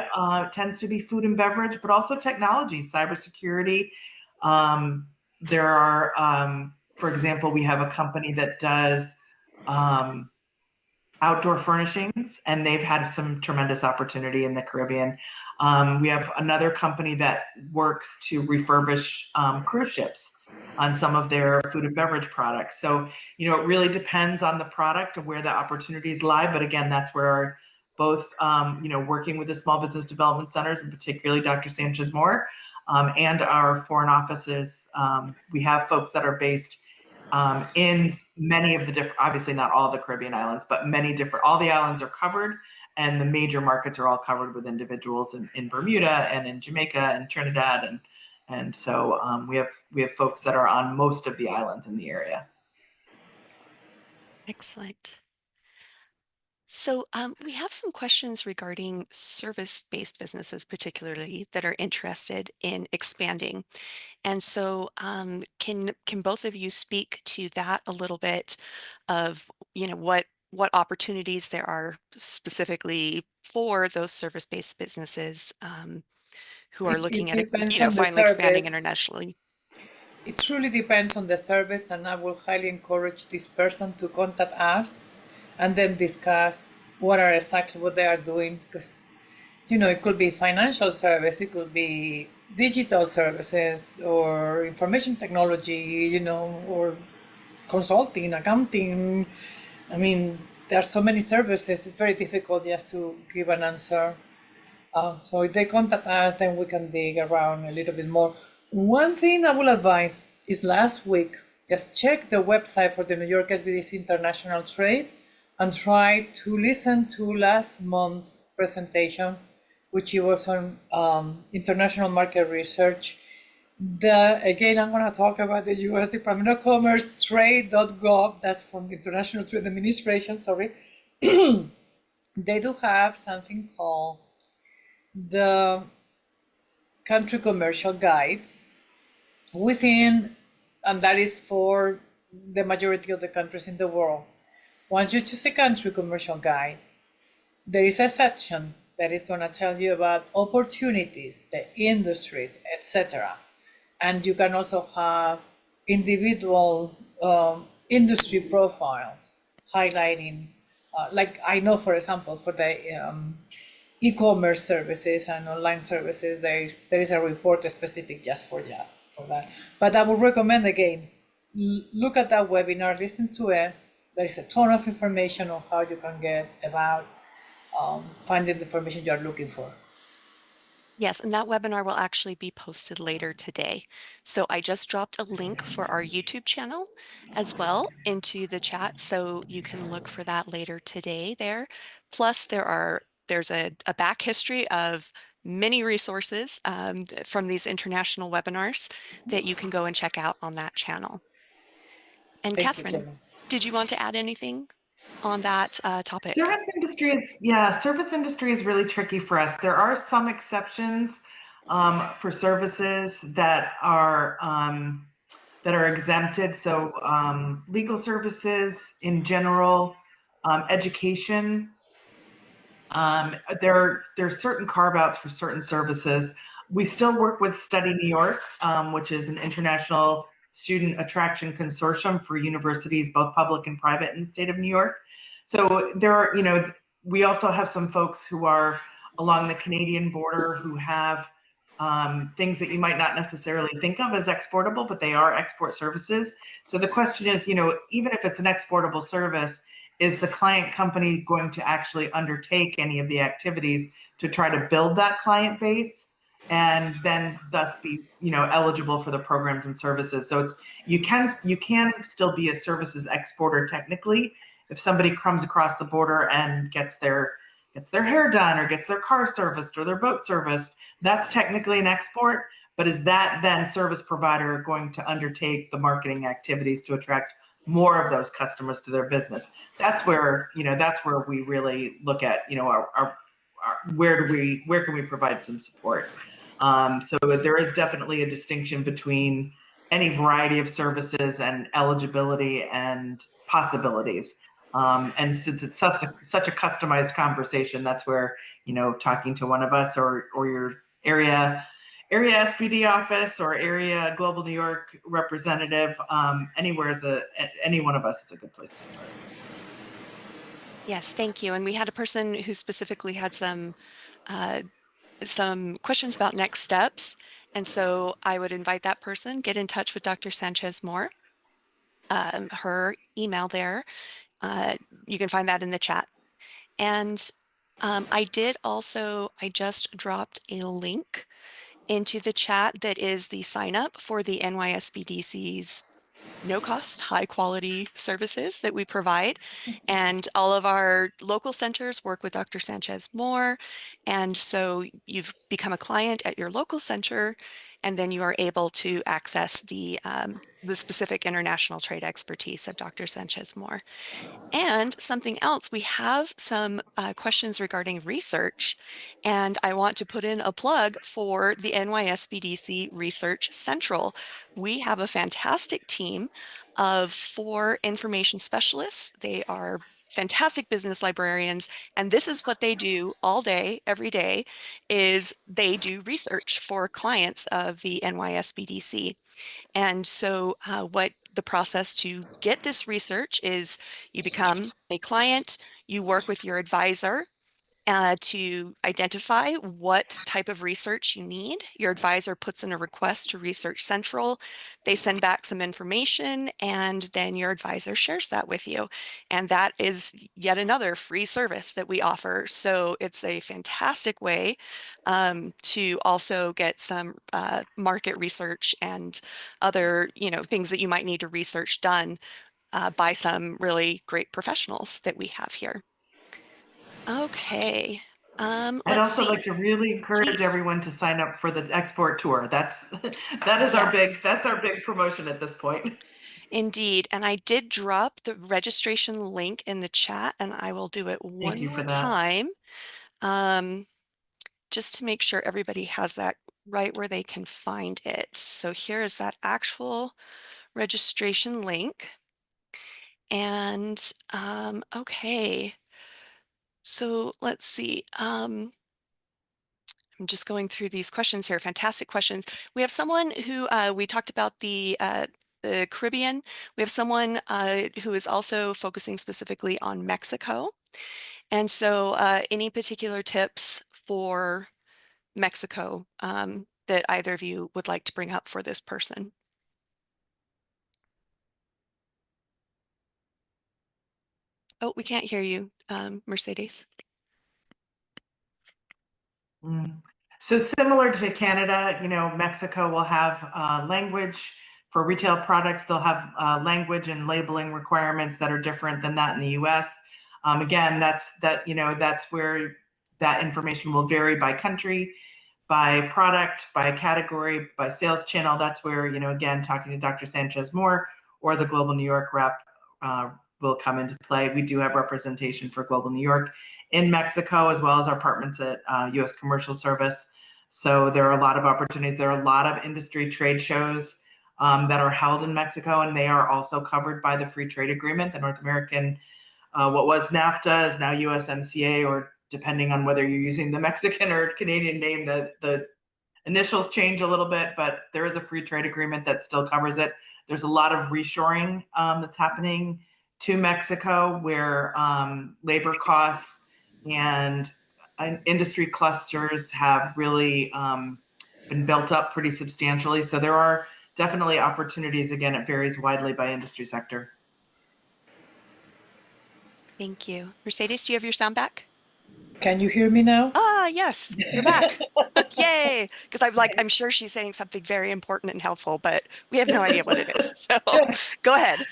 tends to be food and beverage, but also technology, cybersecurity. There are, for example, we have a company that does outdoor furnishings, and they've had some tremendous opportunity in the Caribbean. We have another company that works to refurbish cruise ships on some of their food and beverage products. So, you know, it really depends on the product and where the opportunities lie. But again, that's where both, you know, working with the small business development centers, and particularly Dr. Sanchez Moore, and our foreign offices, we have folks that are based in many of the different, obviously not all the Caribbean islands, but many different, all the islands are covered, and the major markets are all covered with individuals in Bermuda and in Jamaica and Trinidad. And so we have folks that are on most of the islands in the area. Excellent. So we have some questions regarding service-based businesses, particularly, that are interested in expanding. And so can both of you speak to that a little bit of, you know, what opportunities there are specifically for those service-based businesses who are looking It at, depends you know, on the finally expanding service. internationally? It truly depends on the service, and I will highly encourage this person to contact us and then discuss what they are doing. Because, you know, it could be financial service, it could be digital services or information technology, you know, or consulting, accounting. I mean, there are so many services, it's very difficult just to give an answer. So if they contact us, then we can dig around a little bit more. One thing I will advise is last week just check the website for the New York SBDC International Trade and try to listen to last month's presentation, which it was on international market research. Again, I'm going to talk about the U.S. Department of Commerce, trade.gov, that's from the International Trade Administration, sorry. They do have something called the country commercial guides within, and that is for the majority of the countries in the world. Once you choose a country commercial guide, there is a section that is going to tell you about opportunities, the industries, etc. And you can also have individual industry profiles highlighting, like I know, for example, for the e-commerce services and online services, there is a report specific just for that. But I would recommend, again, look at that webinar, listen to it. There is a ton of information on how you can get about finding the information you are looking for. Yes, and that webinar will actually be posted later today. So I just dropped a link for our YouTube channel as well into the chat, so you can look for that later today there. Plus there's a back history of many resources from these international webinars that you can go and check out on that channel. And Thank you, Kathryn, Jenny. did you want to add anything on that topic? Service industry is really tricky for us. There are some exceptions for services that are exempted. So legal services in general, education. There's certain carve-outs for certain services. We still work with Study New York, which is an international student attraction consortium for universities, both public and private, in the state of New York. So there are, we also have some folks who are along the Canadian border who have things that you might not necessarily think of as exportable, but they are export services. So the question is, even if it's an exportable service, is the client company going to actually undertake any of the activities to try to build that client base and then thus be, eligible for the programs and services? So you can still be a services exporter technically. If somebody comes across the border and gets their hair done or gets their car serviced or their boat serviced, that's technically an export. But is that then service provider going to undertake the marketing activities to attract more of those customers to their business? That's where we really look at, where can we provide some support? So there is definitely a distinction between any variety of services and eligibility and possibilities. And since it's such a customized conversation, that's where, talking to one of us or your area SPD office or area Global New York representative, any one of us is a good place to start. Yes, thank you. And we had a person who specifically had some questions about next steps. And so I would invite that person, get in touch with Dr. Sanchez Moore. Her email there, you can find that in the chat. And I just dropped a link into the chat that is the sign up for the NYSBDC's no cost, high quality services that we provide. And all of our local centers work with Dr. Sanchez Moore. And so you've become a client at your local center, and then you are able to access the specific international trade expertise of Dr. Sanchez Moore. And something else, we have some questions regarding research, and I want to put in a plug for the NYSBDC Research Central. We have a fantastic team of 4 information specialists. They are fantastic business librarians, and this is what they do all day, every day, is they do research for clients of the NYSBDC. And so what the process to get this research is, you become a client, you work with your advisor, to identify what type of research you need. Your advisor puts in a request to Research Central. They send back some information, and then your advisor shares that with you. And that is yet another free service that we offer. So it's a fantastic way to also get some market research and other, things that you might need to research done by some really great professionals that we have here. Okay. I'd Let's also see. like to really encourage Please. everyone to sign up for the export tour. That is Yes, our big promotion at this point. indeed. And I did drop the registration link in the chat, and I will do it Thank one you more for that. time, um, just to make sure everybody has that right where they can find it. So here is that actual registration link. And okay, so let's see. I'm just going through these questions here. Fantastic questions. We have someone who we talked about the Caribbean. We have someone who is also focusing specifically on Mexico. And so any particular tips for Mexico that either of you would like to bring up for this person? Oh, we can't hear you, Mercedes. Mm. So similar to Canada, Mexico will have language for retail products. They'll have language and labeling requirements that are different than that in the U.S. Again, that's where that information will vary by country, by product, by category, by sales channel. That's where, again, talking to Dr. Sanchez more or the Global New York rep will come into play. We do have representation for Global New York in Mexico, as well as our partners at U.S. Commercial Service. So there are a lot of opportunities. There are a lot of industry trade shows that are held in Mexico, and they are also covered by the Free Trade Agreement. The North American, what was NAFTA is now USMCA, or depending on whether you're using the Mexican or Canadian name, the initials change a little bit, but there is a free trade agreement that still covers it. There's a lot of reshoring that's happening to Mexico, where labor costs and industry clusters have really been built up pretty substantially. So there are definitely opportunities. Again, it varies widely by industry sector. Thank you. Mercedes, do you have your sound back? Can you hear me now? Ah, yes, you're back. Yay! Because I'm sure she's saying something very important and helpful, but we have no idea what it is. So go ahead.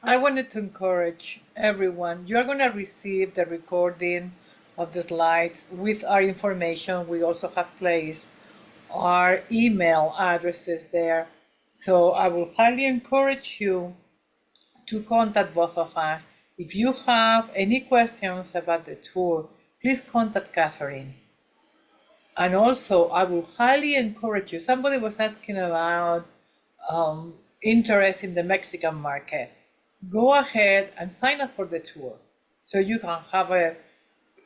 I wanted to encourage everyone. You're going to receive the recording of the slides with our information. We also have placed our email addresses there. So I will highly encourage you to contact both of us. If you have any questions about the tour, please contact Kathryn. And also, I will highly encourage you. Somebody was asking about interest in the Mexican market. Go ahead and sign up for the tour so you can have a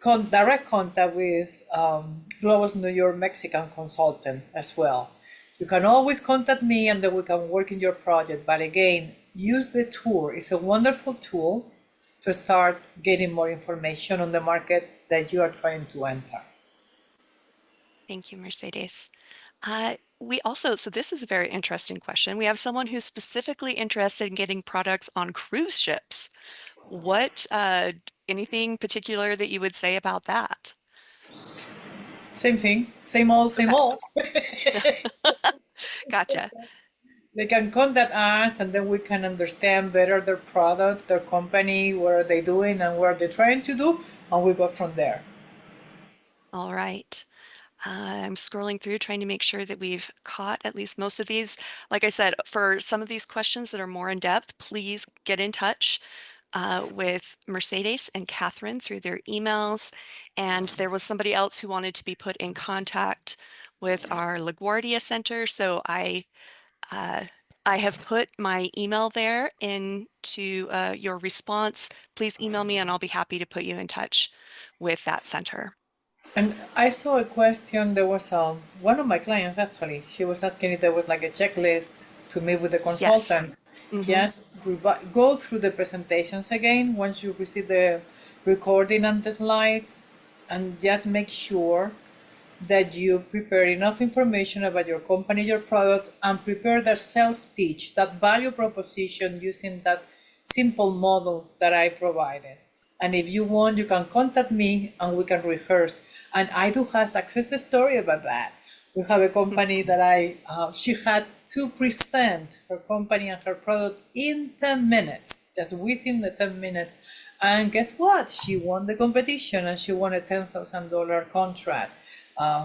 direct contact with Globus New York Mexican consultant as well. You can always contact me and then we can work in your project. But again, use the tour. It's a wonderful tool to start getting more information on the market that you are trying to enter. Thank you, Mercedes. So this is a very interesting question. We have someone who's specifically interested in getting products on cruise ships. Anything particular that you would say about that? Same thing, same old, same Okay. old. Gotcha. They can contact us and then we can understand better their products, their company, what are they doing and what are they trying to do, and we go from there. All right. I'm scrolling through trying to make sure that we've caught at least most of these. Like I said, for some of these questions that are more in depth, please get in touch with Mercedes and Kathryn through their emails. And there was somebody else who wanted to be put in contact with our LaGuardia Center. So I have put my email there into your response. Please email me and I'll be happy to put you in touch with that center. And I saw a question, there was one of my clients actually, she was asking if there was like a checklist to meet with the Yes. consultants. Mm-hmm. Yes, go through the presentations again once you receive the recording and the slides, and just make sure that you prepare enough information about your company, your products, and prepare the sales pitch, that value proposition using that simple model that I provided. And if you want, you can contact me and we can rehearse. And I do have success story about that. We have a company that she had to present her company and her product in 10 minutes, just within the 10 minutes. And guess what? She won the competition and she won a $10,000 contract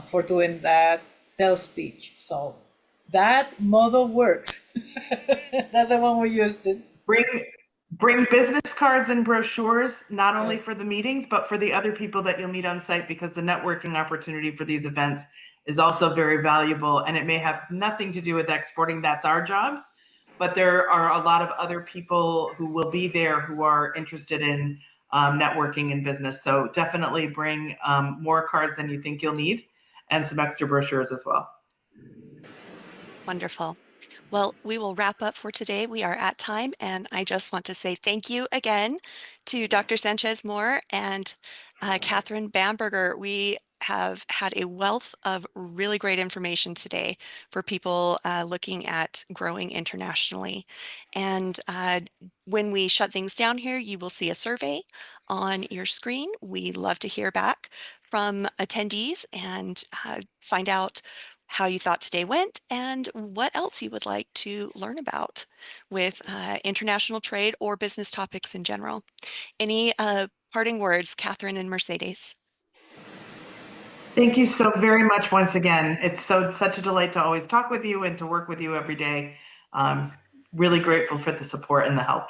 for doing that sales pitch. So that model works. That's the one we used it. Bring business cards and brochures, not only Yes. for the meetings, but for the other people that you'll meet on site, because the networking opportunity for these events is also very valuable. And it may have nothing to do with exporting, that's our jobs, but there are a lot of other people who will be there who are interested in networking in business. So definitely bring more cards than you think you'll need and some extra brochures as well. Wonderful. Well, we will wrap up for today. We are at time, and I just want to say thank you again to Dr. Sanchez Moore and Kathryn Bamberger. We have had a wealth of really great information today for people looking at growing internationally. And when we shut things down here, you will see a survey on your screen. We love to hear back from attendees and find out how you thought today went and what else you would like to learn about with international trade or business topics in general. Any parting words, Kathryn and Mercedes? Thank you so very much once again. It's such a delight to always talk with you and to work with you every day. Really grateful for the support and the help.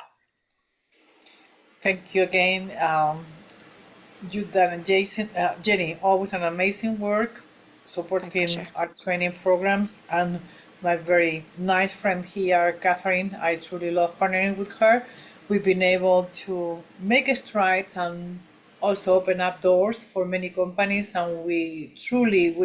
Thank you again. You done, Jason, Jenny, always an amazing work My supporting pleasure. our training programs. And my very nice friend here, Kathryn, I truly love partnering with her. We've been able to make strides and also open up doors for many companies. And we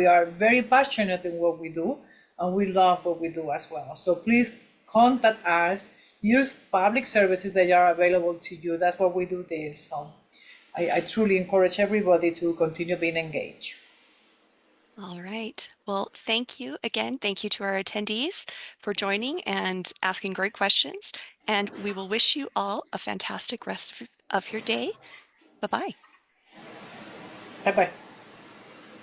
are very passionate in what we do and we love what we do as well. So please contact us, use public services that are available to you. That's what we do this. So I truly encourage everybody to continue being engaged. All right. Well, thank you again. Thank you to our attendees for joining and asking great questions. And we will wish you all a fantastic rest of your day. Bye-bye. Bye bye.